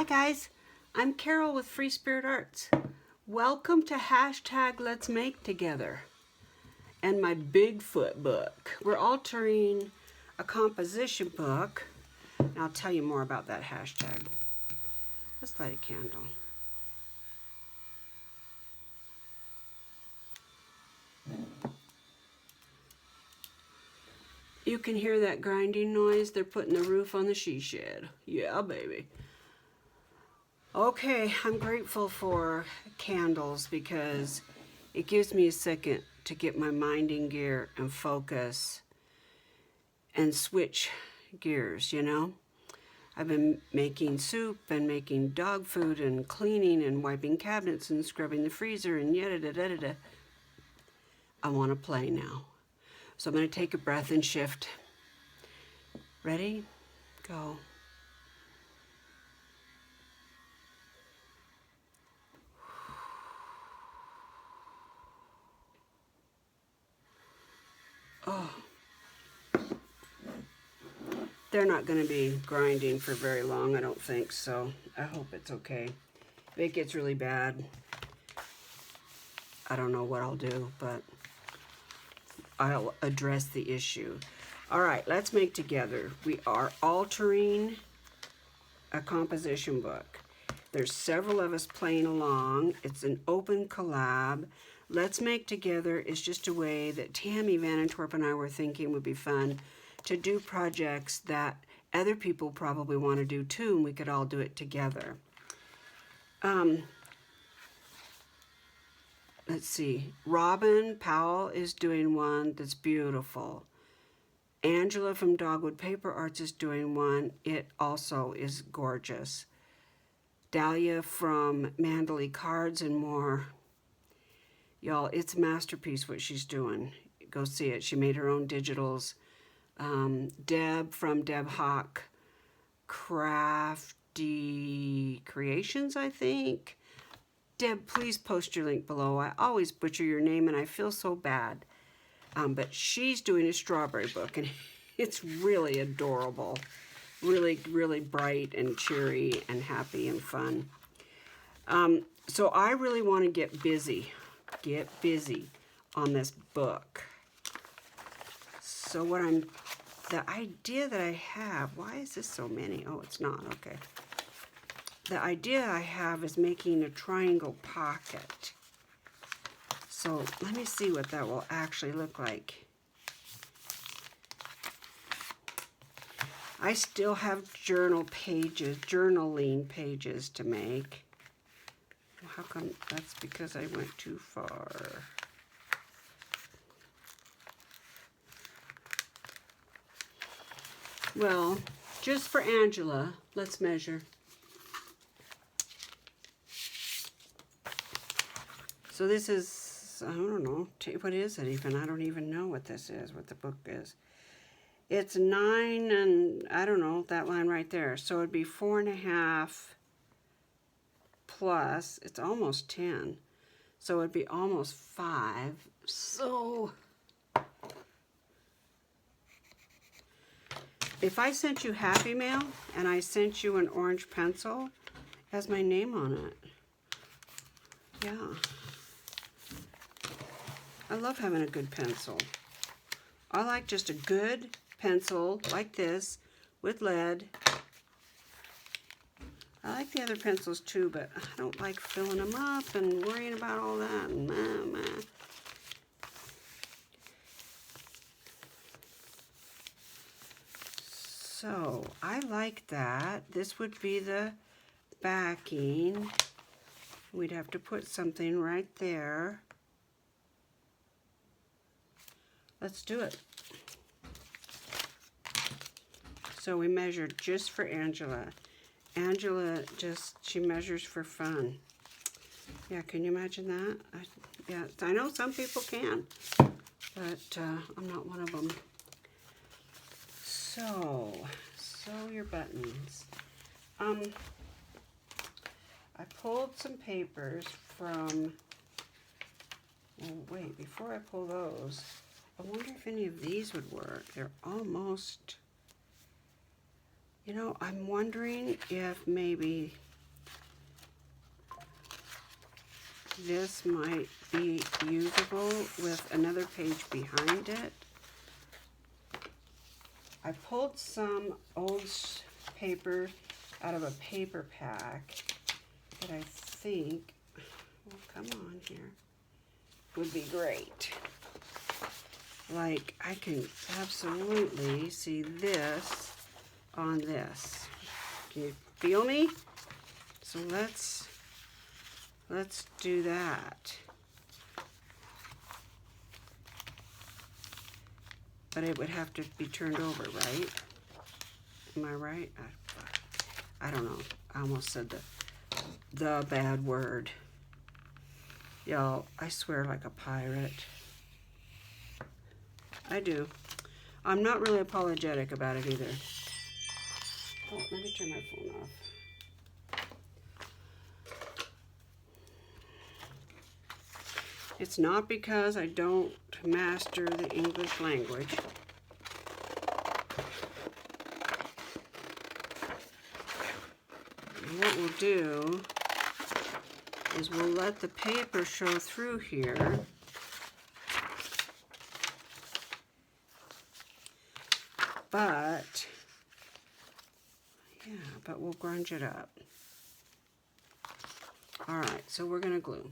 Hi guys, I'm Carol with Free Spirit Arts. Welcome to hashtag Let's Make Together and my Bigfoot book. We're altering a composition book, and I'll tell you more about that hashtag. Let's light a candle. You can hear that grinding noise. They're putting the roof on the she shed. Yeah, baby. Okay, I'm grateful for candles because it gives me a second to get my mind in gear and focus and switch gears, you know? I've been making soup and making dog food and cleaning and wiping cabinets and scrubbing the freezer and yada-da-da-da-da. I want to play now. So I'm going to take a breath and shift. Ready? Go. Oh. They're not going to be grinding for very long, I don't think, so I hope it's okay. If it gets really bad, I don't know what I'll do, but I'll address the issue. All right, let's make together. We are altering a composition book. There's several of us playing along. It's an open collab. Let's Make Together is just a way that Tammy Van Antwerp and I were thinking would be fun to do projects that other people probably want to do too, and we could all do it together. Let's see. Robin Powell is doing one that's beautiful. Angela from Dogwood Paper Arts is doing one. It also is gorgeous. Dahlia from Mandalay Cards and More. Y'all, it's a masterpiece what she's doing. Go see it. She made her own digitals. Deb from Deb Hawk Crafty Creations, I think. Deb, please post your link below. I always butcher your name and I feel so bad. But she's doing a strawberry book and it's really adorable. Really, really bright and cheery and happy and fun. So I really want to get busy on this book. So the idea that I have, why is this so many? Oh, it's not, okay. The idea I have is making a triangle pocket. So let me see what that will actually look like. I still have journaling pages to make. How come? That's because I went too far. Well, just for Angela, let's measure. So this is, I don't know, what is it even? I don't even know what this is, what the book is. It's 9 and, I don't know, that line right there. So it'd be 4.5 plus, it's almost 10. So it'd be almost 5. So if I sent you Happy Mail and I sent you an orange pencil, it has my name on it. Yeah. I love having a good pencil. I like just a good pencil like this with lead. I like the other pencils too, but I don't like filling them up and worrying about all that. So I like that. This would be the backing. We'd have to put something right there. Let's do it. So we measured just for Angela. Angela she measures for fun. Yeah, can you imagine that? Yeah, I know some people can, but I'm not one of them. So, sew your buttons. I pulled some papers from, oh wait, before I pull those, I wonder if any of these would work. They're almost, you know, I'm wondering if maybe this might be usable with another page behind it. I pulled some old paper out of a paper pack that I think, well, come on here, would be great. Like, I can absolutely see this on this. Can you feel me? So let's do that. But it would have to be turned over, right? Am I right? I don't know. I almost said the bad word. Y'all, I swear like a pirate. I do. I'm not really apologetic about it either. Oh, let me turn my phone off. It's not because I don't master the English language. And what we'll do is we'll let the paper show through here. But, yeah, but we'll grunge it up. All right, so we're gonna glue.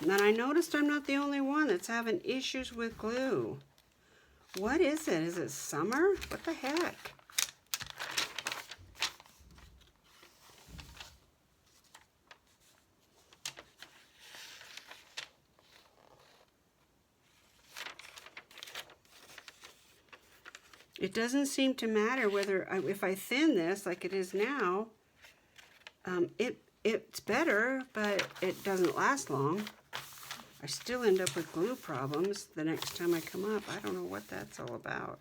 And then I noticed I'm not the only one that's having issues with glue. What is it? Is it summer? What the heck? It doesn't seem to matter whether, if I thin this like it is now, it's better, but it doesn't last long. I still end up with glue problems the next time I come up. I don't know what that's all about.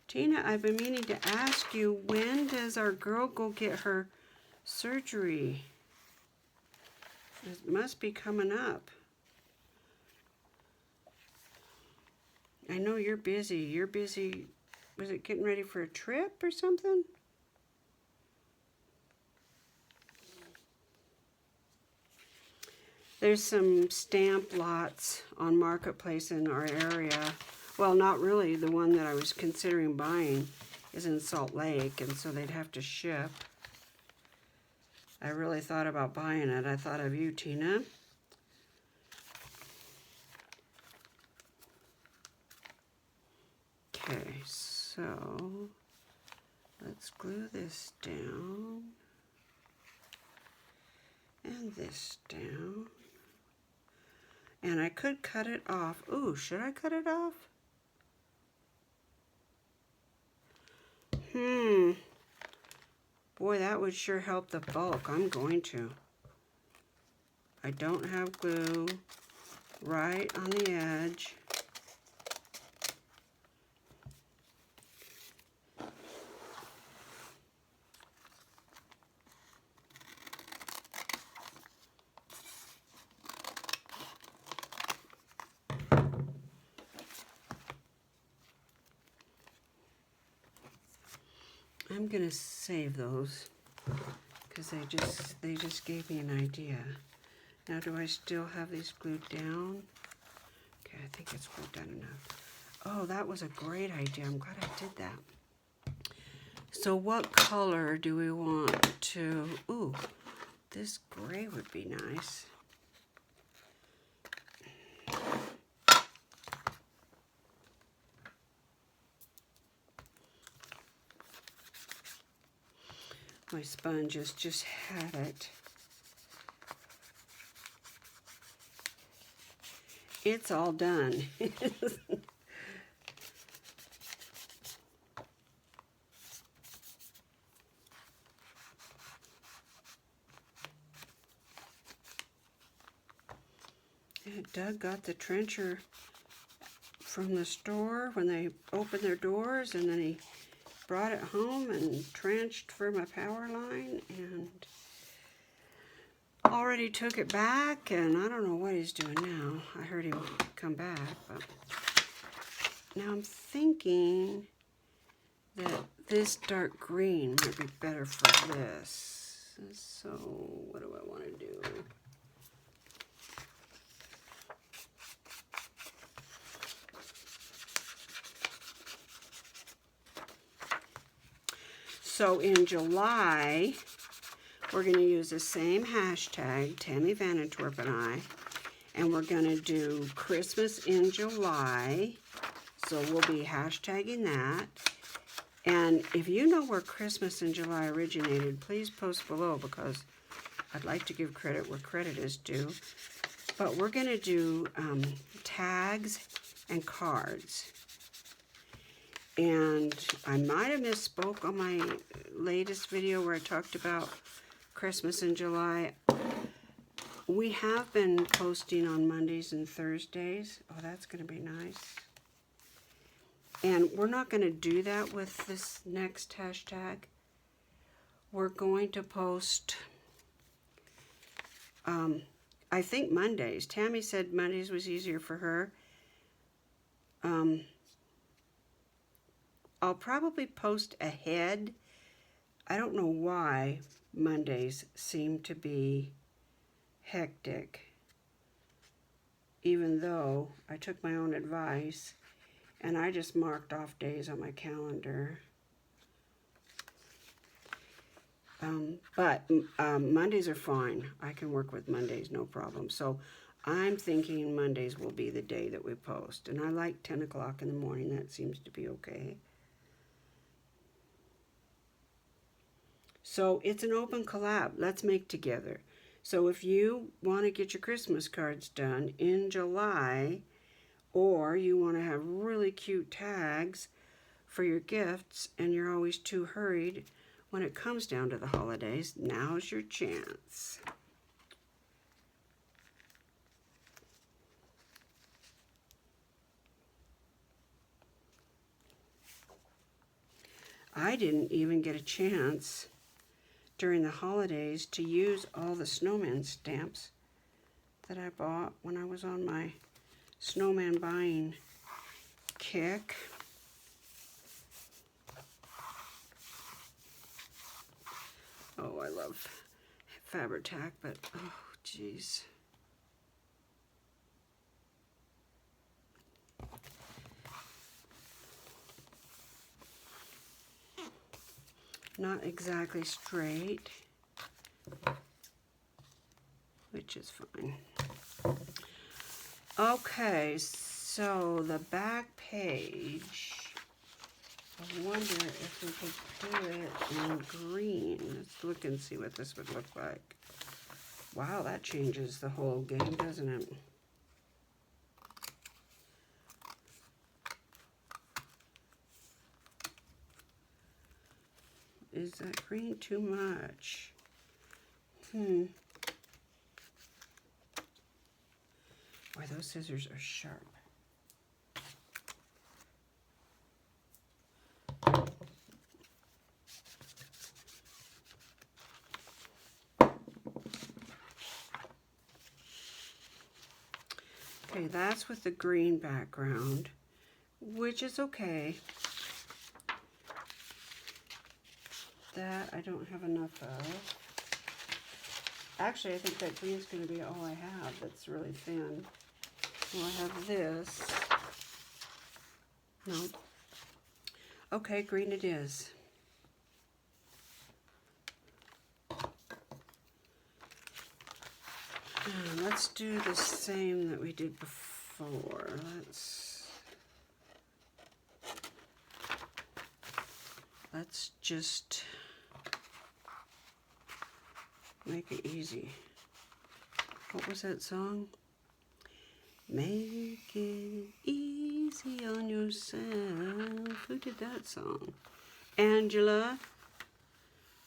Tina, I've been meaning to ask you, when does our girl go get her surgery? It must be coming up. I know you're busy. You're busy. Was it getting ready for a trip or something? There's some stamp lots on Marketplace in our area. Well, not really. The one that I was considering buying is in Salt Lake, and so they'd have to ship. I really thought about buying it. I thought of you, Tina. Okay, so let's glue this down and this down. And I could cut it off. Ooh, should I cut it off? Boy, that would sure help the bulk. I'm going to. I don't have glue right on the edge. I'm gonna save those because they just gave me an idea. Now, do I still have these glued down? Okay, I think it's glued down enough. Oh, that was a great idea. I'm glad I did that. So what color do we want to... Ooh, this gray would be nice. My sponge has just had it. It's all done. Doug got the trencher from the store when they opened their doors, and then he brought it home and trenched for my power line, and already took it back, and I don't know what he's doing now. I heard him come back, but now I'm thinking that this dark green might be better for this. So what do I want to do? So in July, we're going to use the same hashtag, Tammy Vanentorp and I, and we're going to do Christmas in July. So we'll be hashtagging that. And if you know where Christmas in July originated, please post below, because I'd like to give credit where credit is due. But we're going to do tags and cards. And I might have misspoke on my latest video where I talked about Christmas in July. We have been posting on Mondays and Thursdays. Oh, that's going to be nice. And we're not going to do that with this next hashtag. We're going to post, I think Mondays. Tammy said Mondays was easier for her. I'll probably post ahead. I don't know why Mondays seem to be hectic, even though I took my own advice and I just marked off days on my calendar. But Mondays are fine. I can work with Mondays, no problem. So I'm thinking Mondays will be the day that we post. And I like 10 o'clock in the morning. That seems to be okay. So it's an open collab. Let's make together. So if you want to get your Christmas cards done in July, or you want to have really cute tags for your gifts and you're always too hurried when it comes down to the holidays, now's your chance. I didn't even get a chance during the holidays to use all the snowman stamps that I bought when I was on my snowman buying kick. Oh, I love Fabri-Tac, but oh, geez. Not exactly straight, which is fine. Okay, so the back page, I wonder if we could do it in green. Let's look and see what this would look like. Wow, that changes the whole game, doesn't it? Is that green too much? Boy, those scissors are sharp. Okay, that's with the green background, which is okay. That I don't have enough of. Actually, I think that green's going to be all I have that's really thin. Well, I have this. No. Okay, green it is. And let's do the same that we did before. Let's just make it easy. What was that song? Make it easy on yourself. Who did that song? Angela.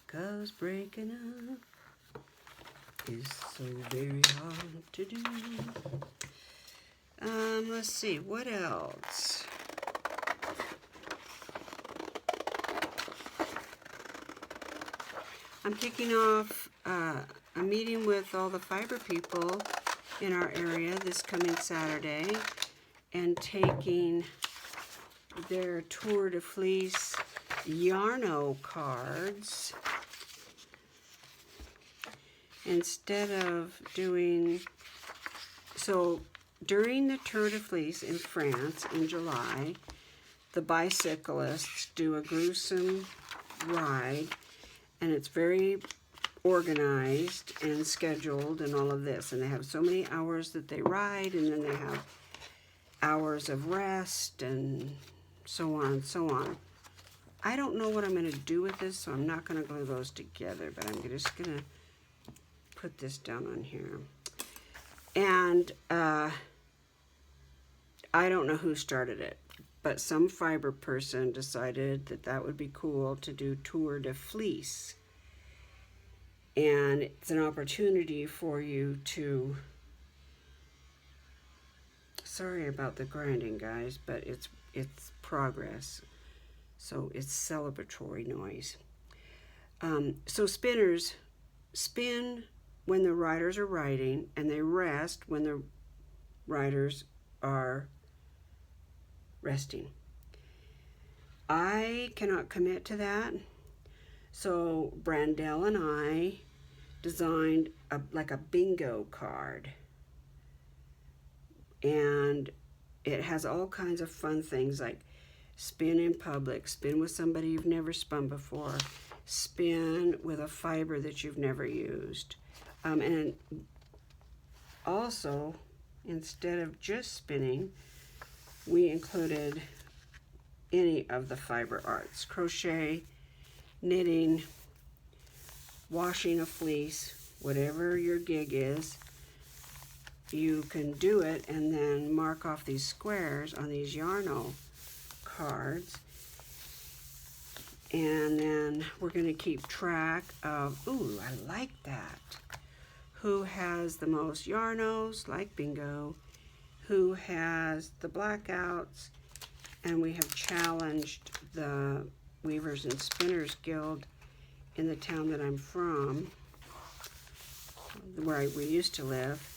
'Cause breaking up is so very hard to do. Let's see, what else? I'm kicking off a meeting with all the fiber people in our area this coming Saturday and taking their tour de fleece Yarno cards. Instead of doing, so during the Tour de Fleece in France in July, the bicyclists do a gruesome ride, and it's very organized and scheduled and all of this, and they have so many hours that they ride, and then they have hours of rest and so on and so on. I don't know what I'm going to do with this, so I'm not going to glue those together, but I'm just going to put this down on here. And I don't know who started it, but some fiber person decided that that would be cool to do Tour de Fleece. And it's an opportunity for you to, sorry about the grinding, guys, but it's progress. So it's celebratory noise. So spinners spin when the riders are riding, and they rest when the riders are resting. I cannot commit to that. So Brandell and I designed like a bingo card. And it has all kinds of fun things like spin in public, spin with somebody you've never spun before, spin with a fiber that you've never used. And also, instead of just spinning, we included any of the fiber arts: crochet, knitting, washing a fleece, whatever your gig is. You can do it and then mark off these squares on these Yarno cards. And then we're going to keep track of, ooh, I like that, who has the most Yarnos, like bingo, who has the blackouts, and we have challenged the Weavers and Spinners Guild in the town that I'm from, where we used to live.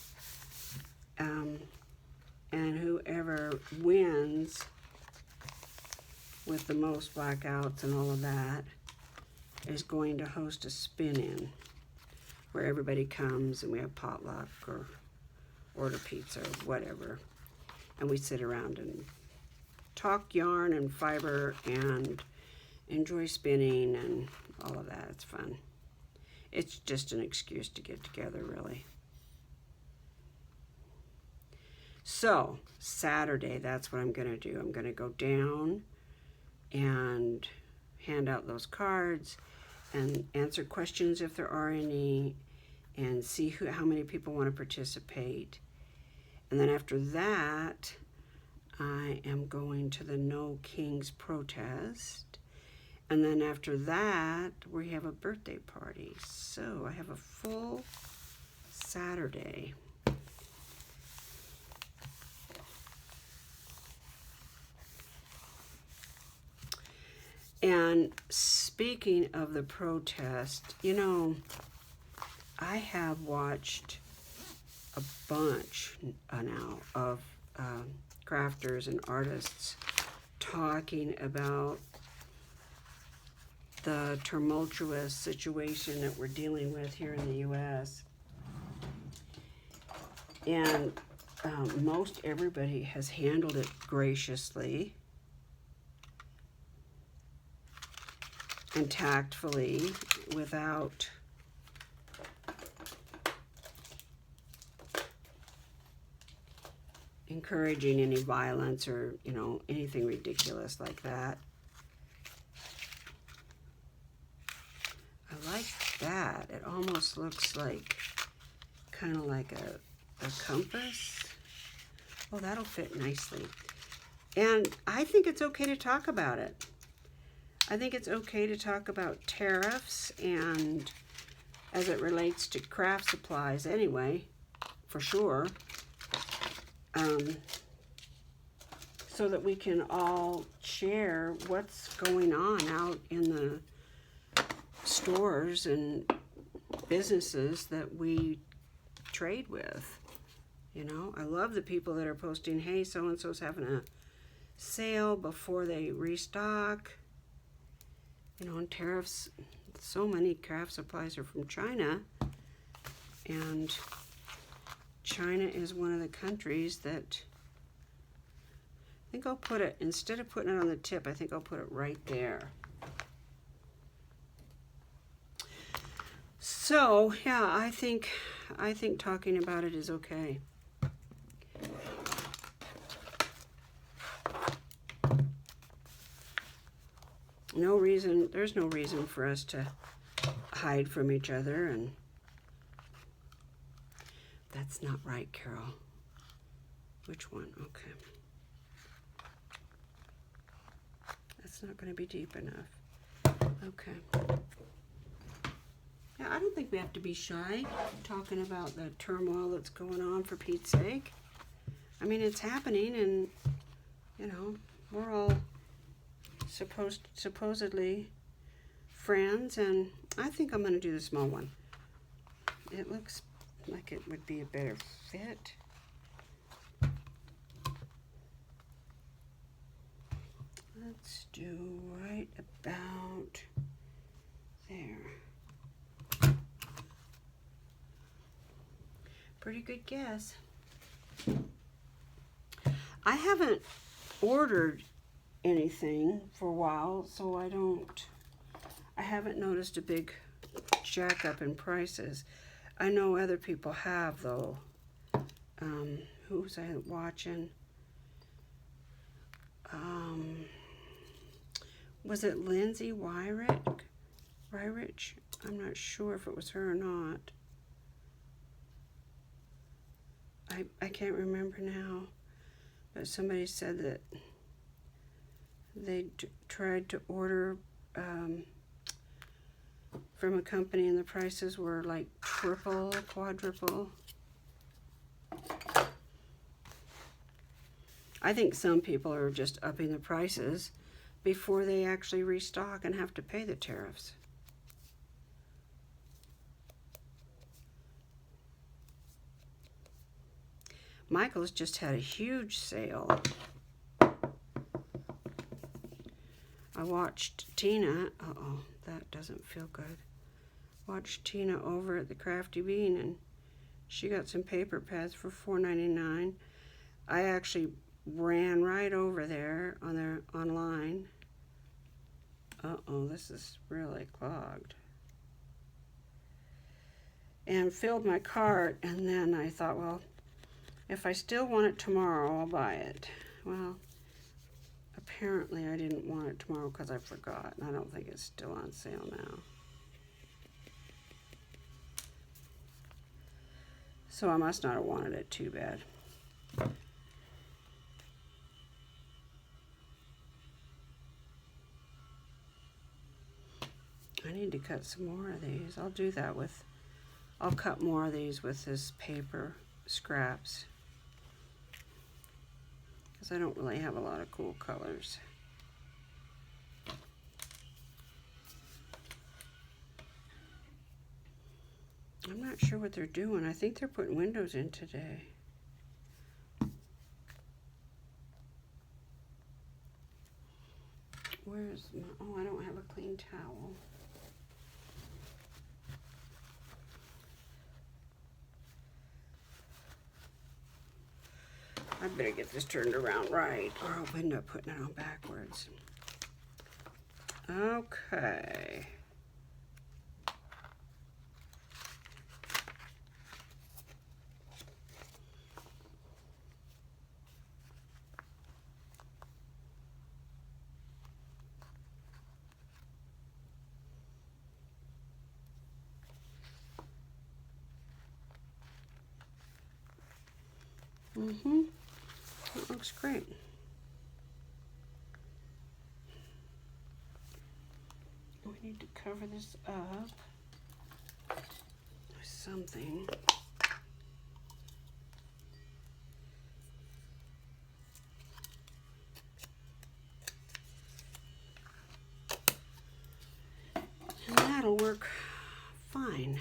And whoever wins with the most blackouts and all of that is going to host a spin-in where everybody comes and we have potluck or order pizza or whatever. And we sit around and talk yarn and fiber and enjoy spinning and all of that. It's fun. It's just an excuse to get together, really. So, Saturday, that's what I'm going to do. I'm going to go down and hand out those cards and answer questions if there are any, and see how many people want to participate. And then after that, I am going to the No Kings protest. And then after that, we have a birthday party. So I have a full Saturday. And speaking of the protest, you know, I have watched a bunch now of crafters and artists talking about the tumultuous situation that we're dealing with here in the U.S. And most everybody has handled it graciously and tactfully, without encouraging any violence or, you know, anything ridiculous like that. I like that. It almost looks like, kind of like a compass. Oh, that'll fit nicely. And I think it's okay to talk about it. I think it's okay to talk about tariffs and as it relates to craft supplies anyway, for sure. So that we can all share what's going on out in the stores and businesses that we trade with. You know, I love the people that are posting, hey, so-and-so's having a sale before they restock. you know, and tariffs, so many craft supplies are from China, and China is one of the countries that, I think I'll put it, instead of putting it on the tip, I think I'll put it right there. So, yeah, I think talking about it is okay. There's no reason for us to hide from each other, and that's not right, Carol. Which one? Okay. That's not going to be deep enough. Okay. Yeah, I don't think we have to be shy talking about the turmoil that's going on, for Pete's sake. I mean, it's happening, and, you know, we're all supposedly friends, and I think I'm going to do the small one. It looks like it would be a better fit. Let's do right about there. Pretty good guess. I haven't ordered anything for a while, so I haven't noticed a big jack up in prices. I know other people have, though. Who was I watching? Was it Lindsay Wyrich? I'm not sure if it was her or not. I can't remember now. But somebody said that they tried to order from a company and the prices were like triple, quadruple. I think some people are just upping the prices before they actually restock and have to pay the tariffs. Michael's just had a huge sale. I watched Tina, that doesn't feel good. Watched Tina over at the Crafty Bean, and she got some paper pads for $4.99. I actually ran right over there on their online. This is really clogged. And filled my cart, and then I thought, well, if I still want it tomorrow, I'll buy it. Well, apparently I didn't want it tomorrow because I forgot, and I don't think it's still on sale now. So I must not have wanted it too bad. I need to cut some more of these. I'll cut more of these with this paper scraps, because I don't really have a lot of cool colors. I'm not sure what they're doing. I think they're putting windows in today. Where's my, I don't have a clean towel. I better get this turned around right, or I'll end up putting it on backwards. Okay. That looks great. We need to cover this up with something. And that'll work fine.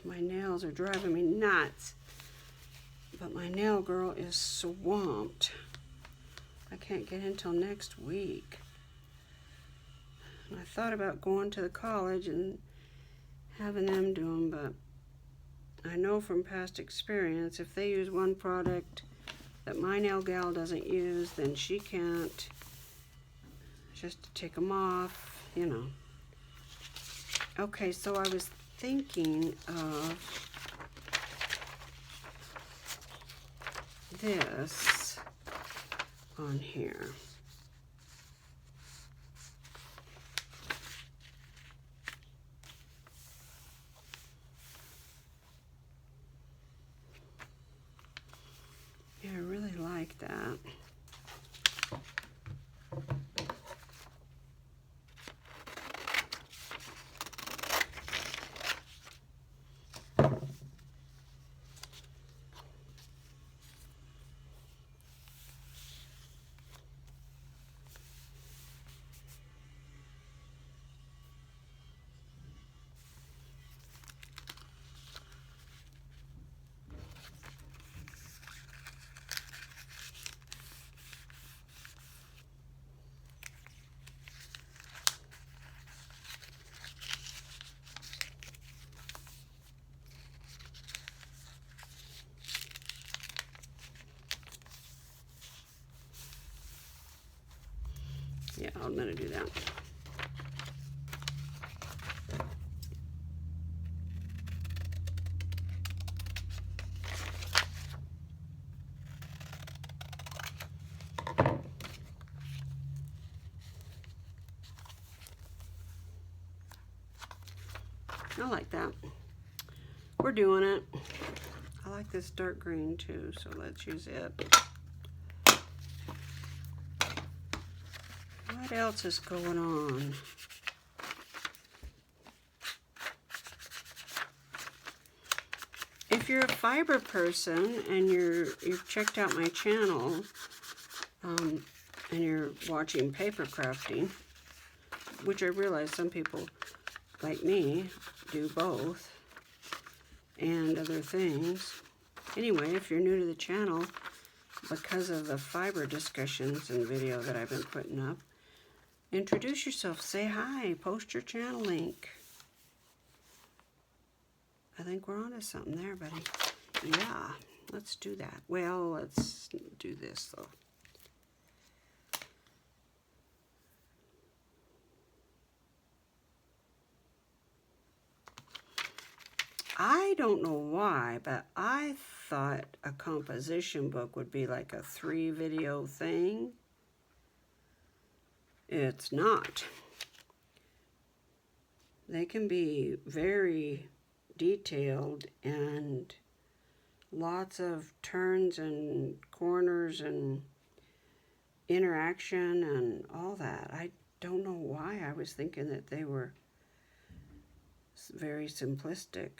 My nails are driving me nuts. But my nail girl is swamped. I can't get in till next week. And I thought about going to the college and having them do them, but I know from past experience, if they use one product that my nail gal doesn't use, then she can't. Just to take them off, you know. Okay, so I was thinking of this on here. Yeah, I really like that. Yeah, I'm gonna do that. I like that. We're doing it. I like this dark green too, so let's use it. What else is going on? If you're a fiber person and you've checked out my channel and you're watching paper crafting, which I realize some people like me do both and other things. Anyway, if you're new to the channel, because of the fiber discussions and video that I've been putting up, introduce yourself, say hi, post your channel link. I think we're onto something there, buddy. Yeah, let's do that. Well, let's do this though. I don't know why, but I thought a composition book would be like a 3-video thing. It's not. They can be very detailed and lots of turns and corners and interaction and all that. I don't know why I was thinking that they were very simplistic.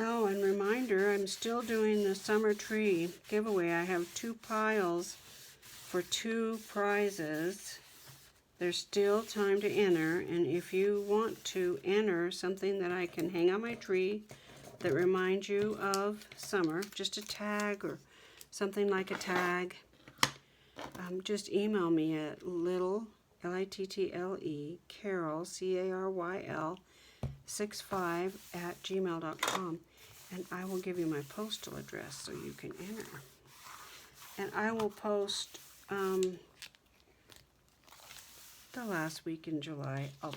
Oh, and reminder, I'm still doing the summer tree giveaway. I have 2 piles for 2 prizes. There's still time to enter, and if you want to enter something that I can hang on my tree that reminds you of summer, just a tag or something like a tag, just email me at little, L-I-T-T-L-E, Carol, C-A-R-Y-L, 65@gmail.com, and I will give you my postal address so you can enter. And I will post the last week in July. I'll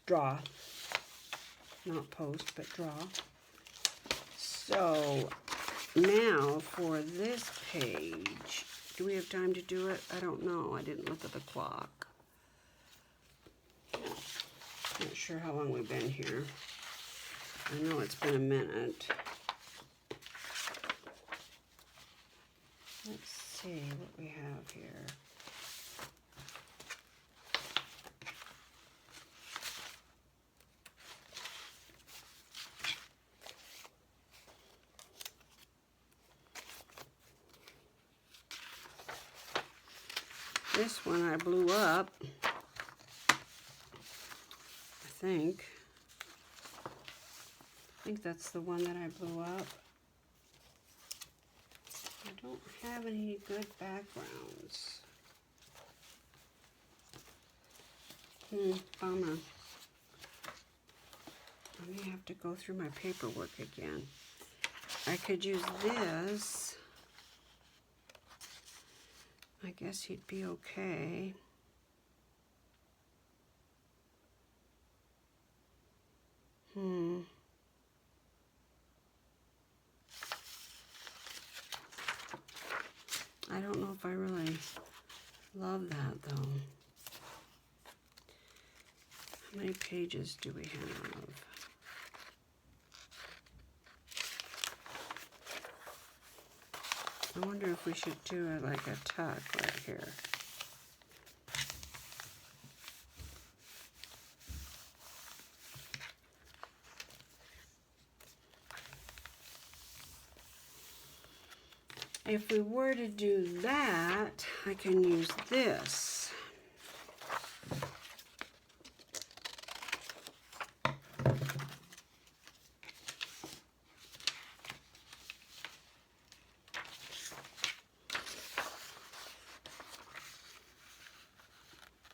draw, not post, but draw. So now for this page, do we have time to do it? I don't know. I didn't look at the clock. Not sure how long we've been here. I know it's been a minute. Let's see what we have here. This one I blew up, I think. I think that's the one that I blew up. I don't have any good backgrounds. Bummer. I may have to go through my paperwork again. I could use this. I guess he'd be okay. I don't know if I really love that though. How many pages do we have? I wonder if we should do it like a tuck right here. If we were to do that, I can use this.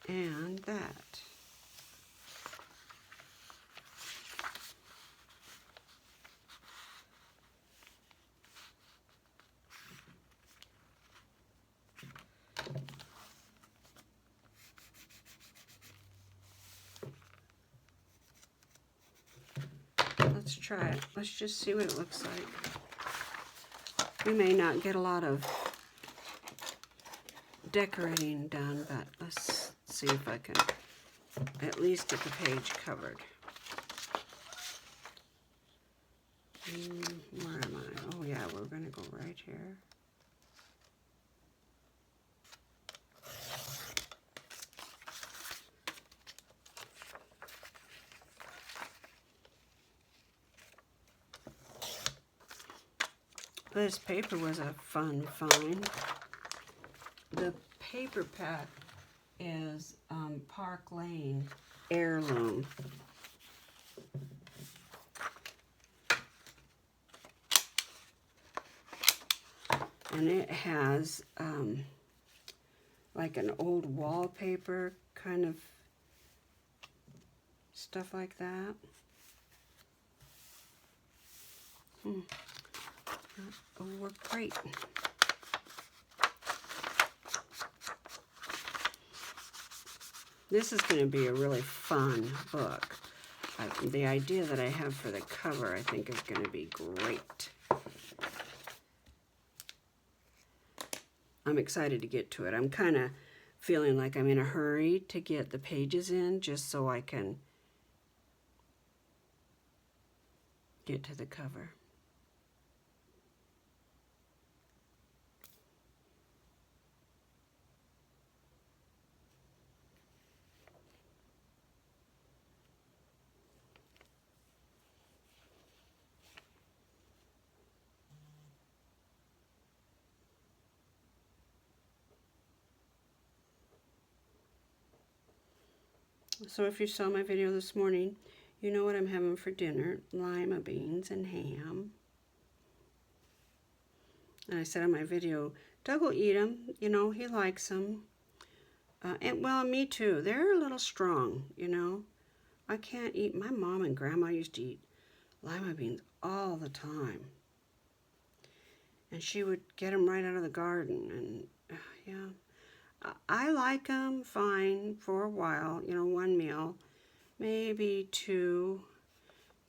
And that. Let's try it. Let's just see what it looks like. We may not get a lot of decorating done, but let's see if I can at least get the page covered. Where am I? Oh yeah, we're going to go right here. This paper was a fun find. The paper pack is Park Lane Heirloom. And it has like an old wallpaper kind of stuff like that. That will work great. This is going to be a really fun book. The idea that I have for the cover, I think, is going to be great. I'm excited to get to it. I'm kind of feeling like I'm in a hurry to get the pages in just so I can get to the cover. So if you saw my video this morning, you know what I'm having for dinner. Lima beans and ham. And I said on my video, Doug will eat them. You know, he likes them. And well, me too. They're a little strong, you know. I can't eat. My mom and grandma used to eat lima beans all the time. And she would get them right out of the garden. And yeah, I like them fine for a while, you know, one meal, maybe two,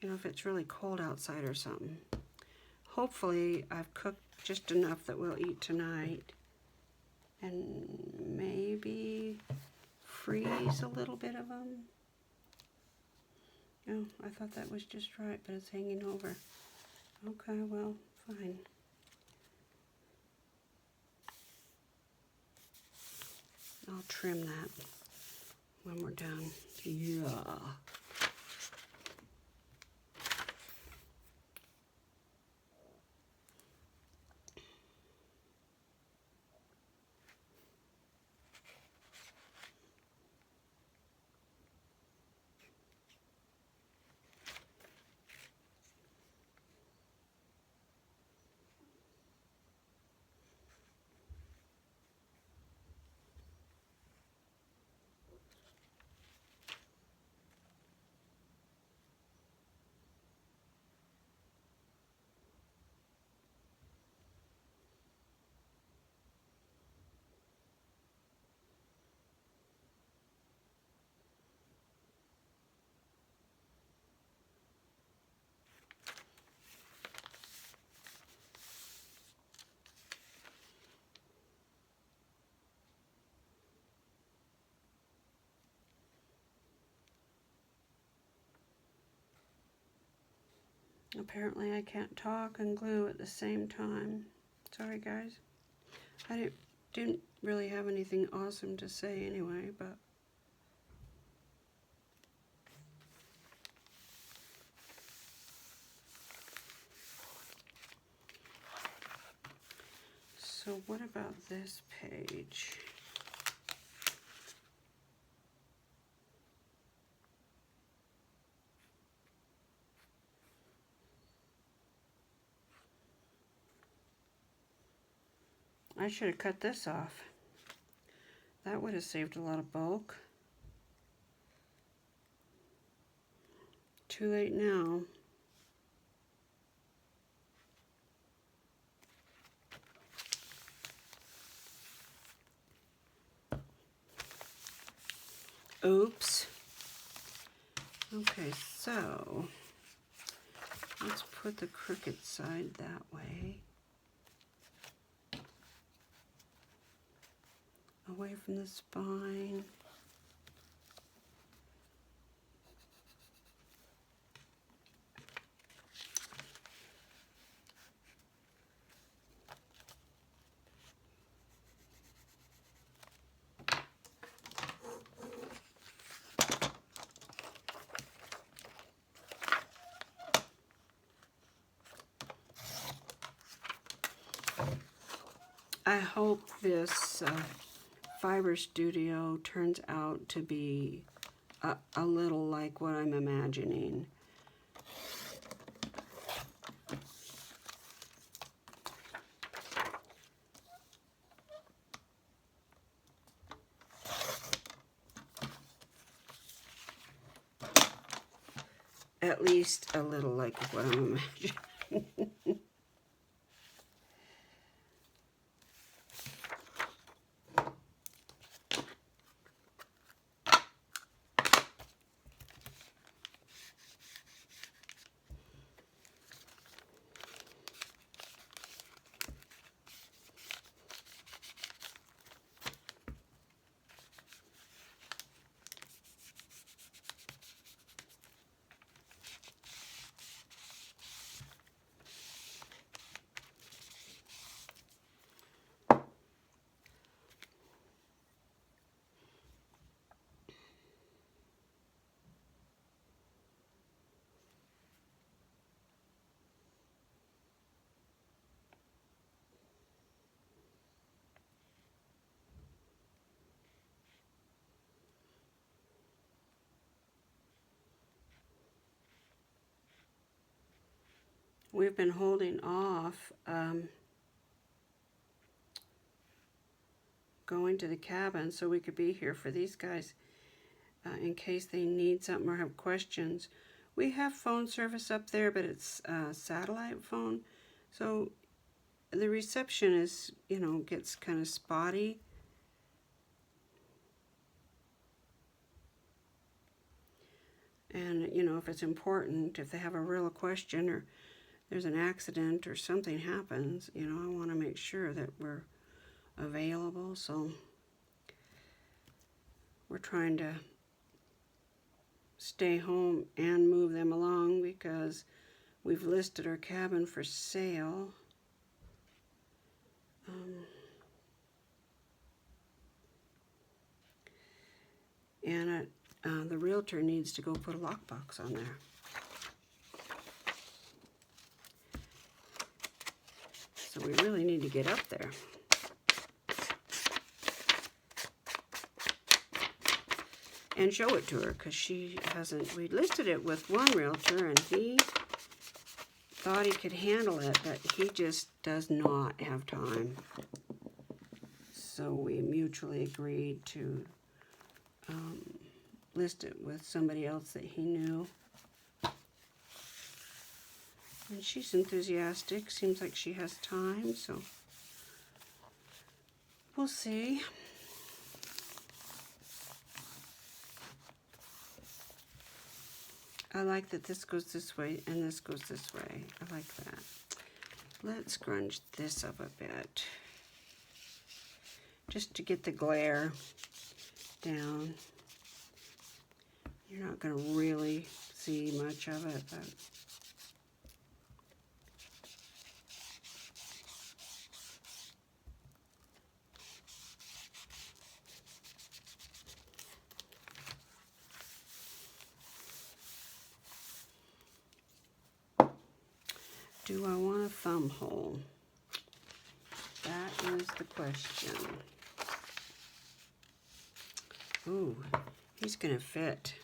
you know, if it's really cold outside or something. Hopefully I've cooked just enough that we'll eat tonight. And maybe freeze a little bit of them. Oh, I thought that was just right, but it's hanging over. Okay, well, fine. I'll trim that when we're done. Yeah. Apparently I can't talk and glue at the same time. Sorry guys. I didn't really have anything awesome to say anyway, but so what about this page? I should have cut this off. That would have saved a lot of bulk. Too late now. Oops. Okay, so let's put the crooked side that way. Away from the spine. I hope this Fiber Studio turns out to be a little like what I'm imagining. At least a little like what I'm imagining. We've been holding off going to the cabin so we could be here for these guys in case they need something or have questions. We have phone service up there, but it's satellite phone, so the reception is, gets kind of spotty. And, if it's important, if they have a real question or there's an accident or something happens, I want to make sure that we're available. So we're trying to stay home and move them along because we've listed our cabin for sale. And the realtor needs to go put a lockbox on there. So we really need to get up there. And show it to her, because she hasn't. We listed it with one realtor and he thought he could handle it, but he just does not have time. So we mutually agreed to list it with somebody else that he knew. And she's enthusiastic. Seems like she has time, so we'll see. I like that this goes this way and this goes this way. I like that. Let's scrunch this up a bit, just to get the glare down. You're not going to really see much of it, but do I want a thumb hole? That is the question. Ooh, he's going to fit.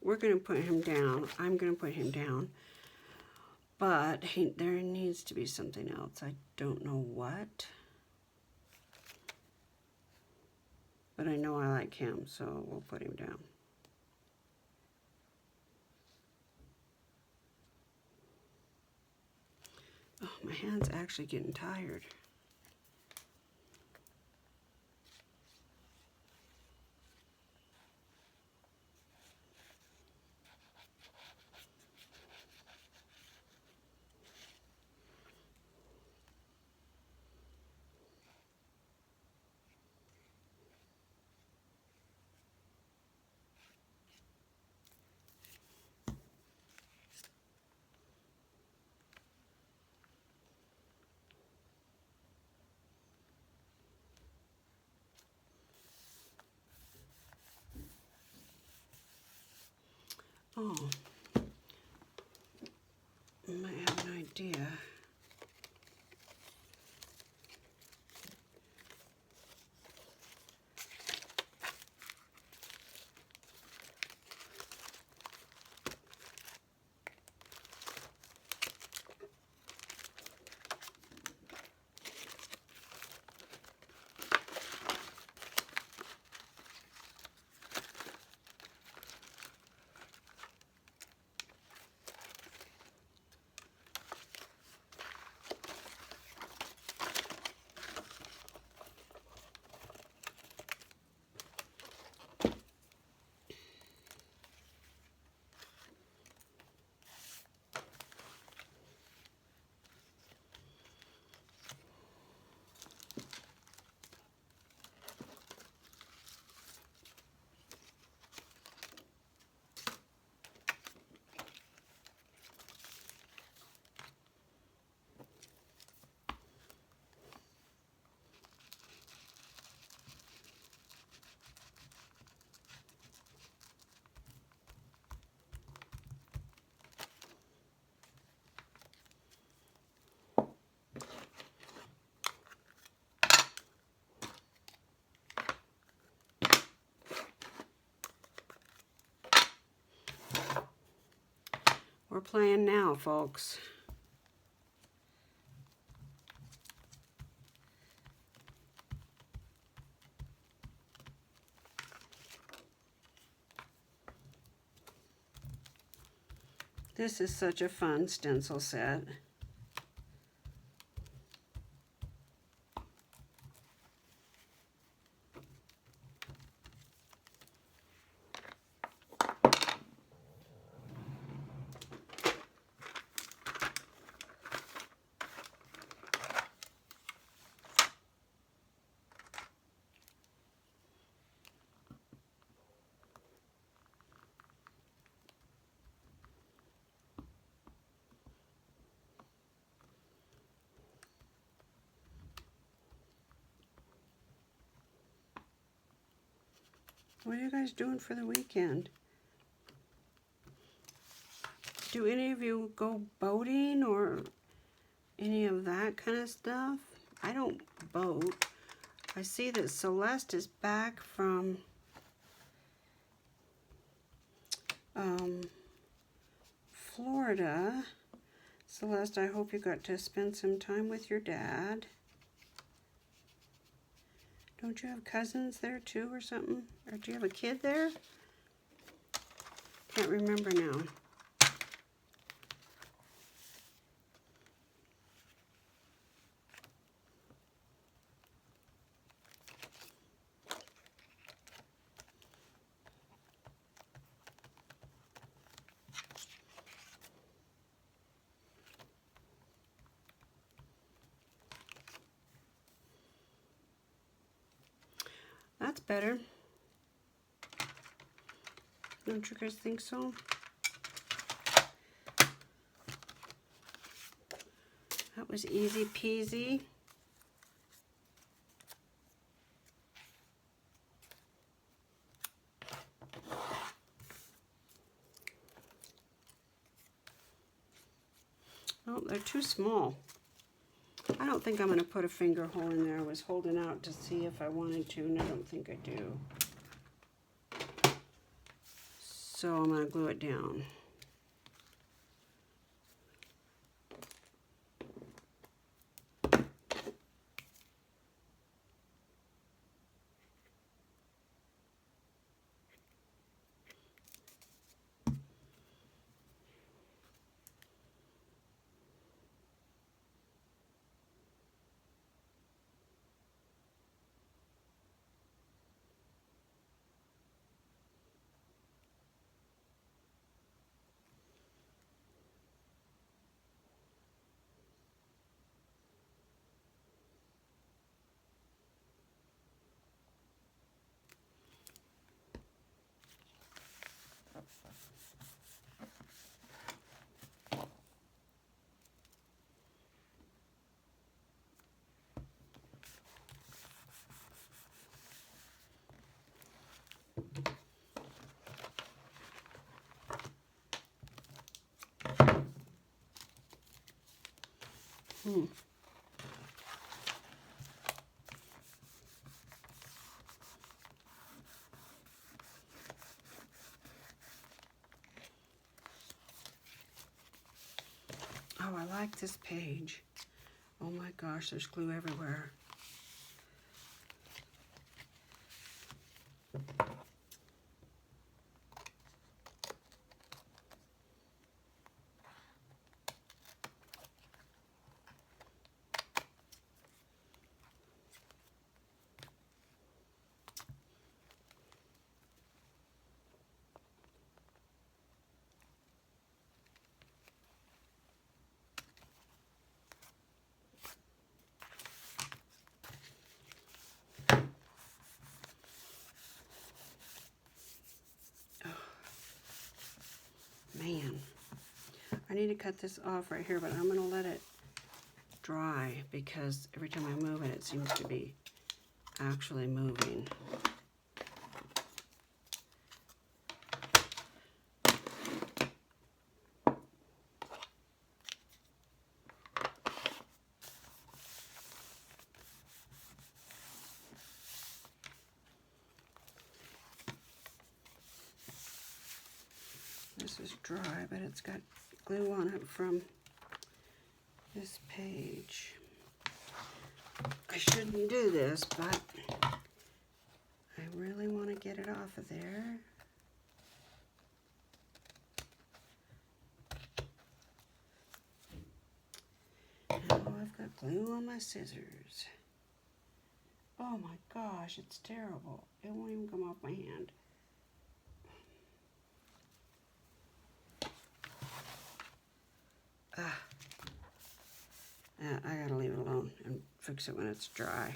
We're going to put him down. I'm going to put him down. But there needs to be something else. I don't know what. But I know I like him, so we'll put him down. Oh, my hand's actually getting tired. Oh, I might have an idea. We're playing now, folks. This is such a fun stencil set. What are you guys doing for the weekend? Do any of you go boating or any of that kind of stuff? I don't boat. I see that Celeste is back from Florida. Celeste, I hope you got to spend some time with your dad. Don't you have cousins there too or something? Or do you have a kid there? Can't remember now. That's better. Don't you guys think so? That was easy peasy. Oh, they're too small. I don't think I'm going to put a finger hole in there. I was holding out to see if I wanted to, and I don't think I do. So I'm going to glue it down. Hmm. Oh, I like this page. Oh my gosh, there's glue everywhere. Man, I need to cut this off right here, but I'm going to let it dry because every time I move it, it seems to be actually moving. This is dry, but it's got glue on it from this page. I shouldn't do this, but I really want to get it off of there. Now I've got glue on my scissors. Oh my gosh, it's terrible. It won't even come off my hand. I gotta leave it alone and fix it when it's dry.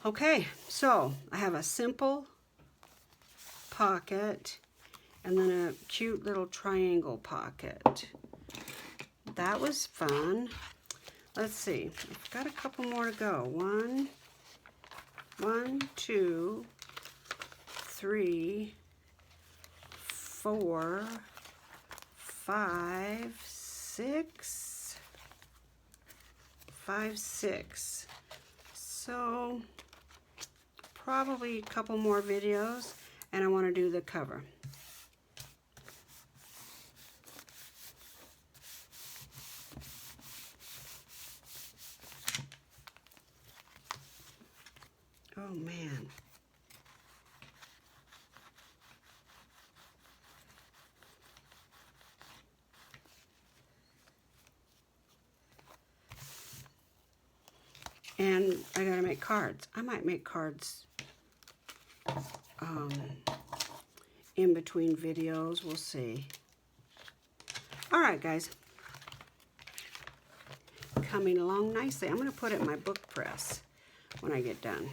Okay, so I have a simple pocket and then a cute little triangle pocket. That was fun. Let's see, I've got a couple more to go. One, 2, 3, 4, 5, 6. 5, 6. So probably a couple more videos, and I want to do the cover. Oh man. And I gotta make cards. I might make cards in between videos. We'll see. All right, guys. Coming along nicely. I'm gonna put it in my book press when I get done,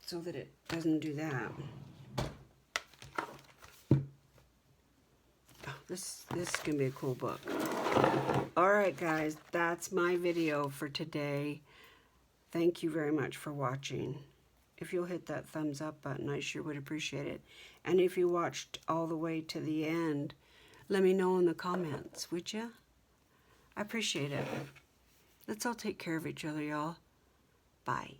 so that it doesn't do that. Oh, this is gonna be a cool book. All right, guys, that's my video for today. Thank you very much for watching. If you'll hit that thumbs up button, I sure would appreciate it. And if you watched all the way to the end, let me know in the comments, would you? I appreciate it. Let's all take care of each other, y'all. Bye.